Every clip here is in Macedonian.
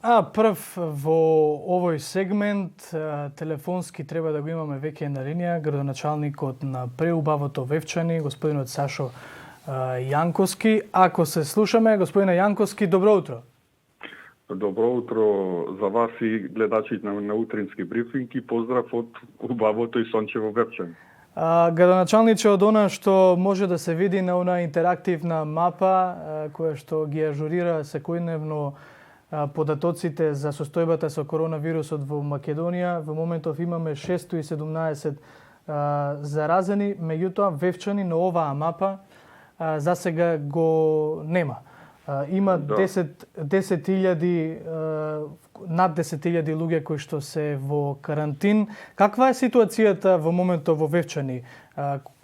Прв во овој сегмент телефонски треба да го имаме веќе на линија градоначалникот на преубавото Вевчани, господинот Сашо Јанковски. Ако се слушаме, господине Јанковски, добро утро. Добро утро за вас и гледачите на утрински брифинг и поздрав од убавото и сончево Вевчани. Градоначалниче, од она што може да се види на она интерактивна мапа која што ги ажурира секојдневно податоците за состојбата со коронавирусот во Македонија, во моментов имаме 617 заразени, меѓутоа Вевчани на оваа мапа за сега го нема. Има 10.000 над 10.000 луѓе кои што се во карантин. Каква е ситуацијата во моментов во Вевчани?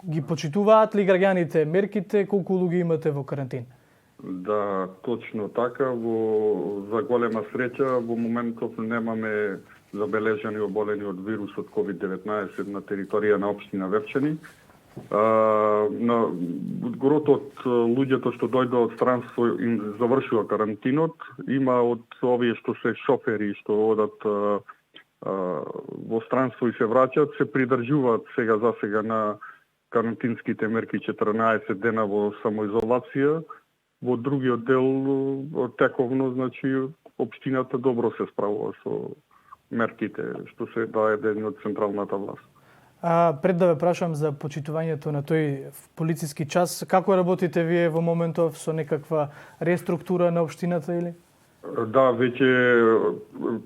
Ги почитуваат ли граѓаните мерките? Колку луѓе имате во карантин? Да, точно така. За голема среќа во моментов немаме забележани оболени од вирусот COVID-19 на територија на општина Вевчани. Грото од луѓето што дојдоа од странство им завршува карантинот. Има од овие што се шофери што одат во странство и се враќаат, се придржуваат за сега на карантинските мерки 14 дена во самоизолација. Во другиот дел тековно, значи, општината добро се справува со мерките што се даде од централната власт. Пред да ве прашам за почитувањето на тој полициски час, како работите вие во моментов со некаква реструктура на општината или? Да, веќе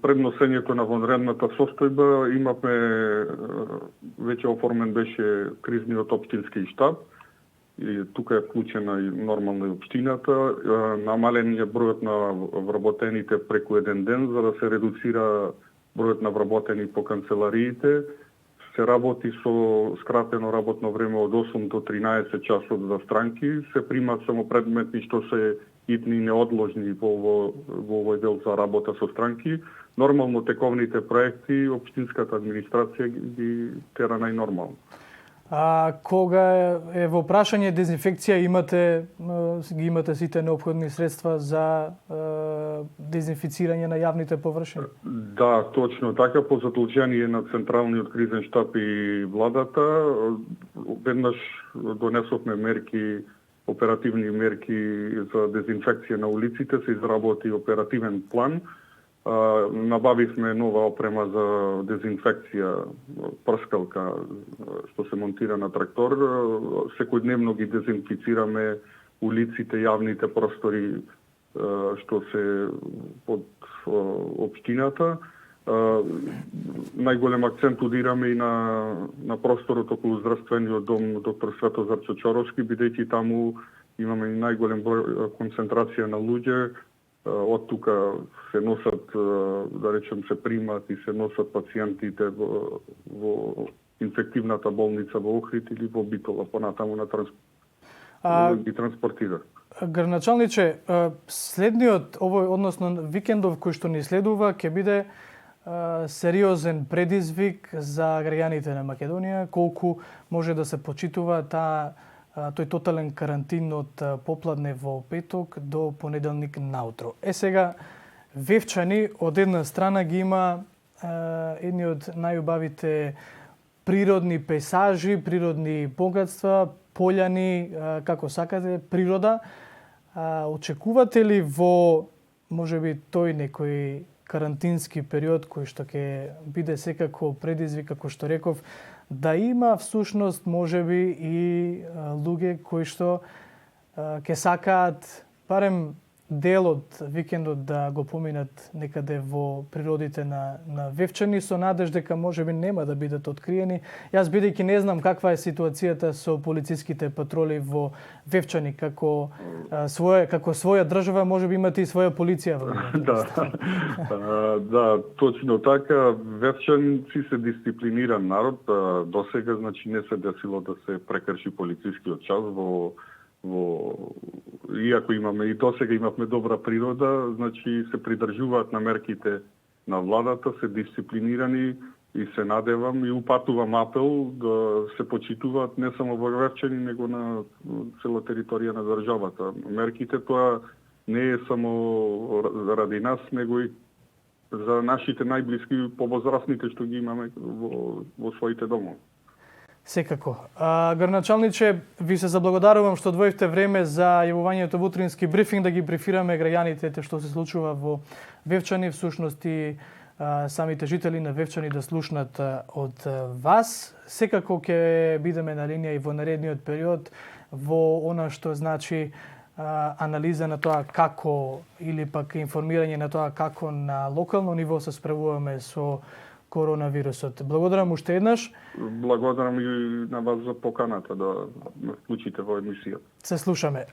пред носењето на вонредната состојба имавме, веќе оформен беше кризниот општински штаб и тука е вклучена и нормално и општината. Намален е бројот на вработените преку еден ден за да се редуцира бројот на вработени по канцелариите. Се работи со скратено работно време од 8 до 13 часот за странки. Се примат само предмети што се итни и неодложни во овој дел за работа со странки. Нормално тековните проекти, општинската администрација ги тера најнормално. Кога е во прашање дезинфекција, ги имате сите неопходни средства за дезинфицирање на јавните површини? Да, точно така, по задолжение на Централниот кризен штаб и владата, веднаш донесовме мерки, оперативни мерки за дезинфекција на улиците, се изработи оперативен план. Набавивме нова опрема за дезинфекција, прскалка што се монтира на трактор. Секојдневно ги дезинфицираме улиците, јавните простори што се под општината. Најголем акцент удираме и на просторот околу здравствениот дом доктор Светозар Чочоровски, бидејќи таму имаме и најголем број концентрација на луѓе. Од тука се носат, да речем, се примат и се носат пациентите во инфективната болница во Охрид или во Битола, понатаму ги транспортира. Градоначалниче, следниот односно викендов кој што ни следува ќе биде сериозен предизвик за граѓаните на Македонија, колку може да се почитува тој тотален карантин од попладне во петок до понеделник наутро. Сега, Вевчани од една страна ги има едни од најубавите природни пейзажи, природни богатства, пољани, како сакате, природа. Очекувате ли во, можеби, тој некој карантински период кој што ќе биде секако предизвик, како што реков, да има всушност можеби и луѓе кои што ќе сакаат барем дел од викендот да го поминат некаде во природите на Вевчани со надеж дека можеби нема да бидат откриени. Јас бидејќи не знам каква е ситуацијата со полициските патроли во Вевчани, како своја држава можеби имате и своја полиција во Да, точно така. Вевчанци се дисциплиниран народ. Досега, значи, не се десило да се прекрши полицискиот час иако имаме и досега имавме добра природа, значи се придржуваат на мерките на владата, се дисциплинирани и се надевам и упатувам апел да се почитуваат не само во Вевчани, него на цела територија на државата. Мерките тоа не е само ради нас, него и за нашите најблиски повозрастните што ги имаме во своите домови. Секако. Граначалниче, ви се заблагодарувам што одвоивте време за јавувањето во утрински брифинг да ги брифираме граѓаните што се случува во Вевчани, всушност и самите жители на Вевчани да слушнат од вас. Секако ќе бидеме на линија и во наредниот период во она што значи анализа на тоа како или пак информирање на тоа како на локално ниво се справуваме со коронавирусот. Благодарам уште еднаш. Благодарам и на вас за поканата да ме вклучите во емисија. Се слушаме.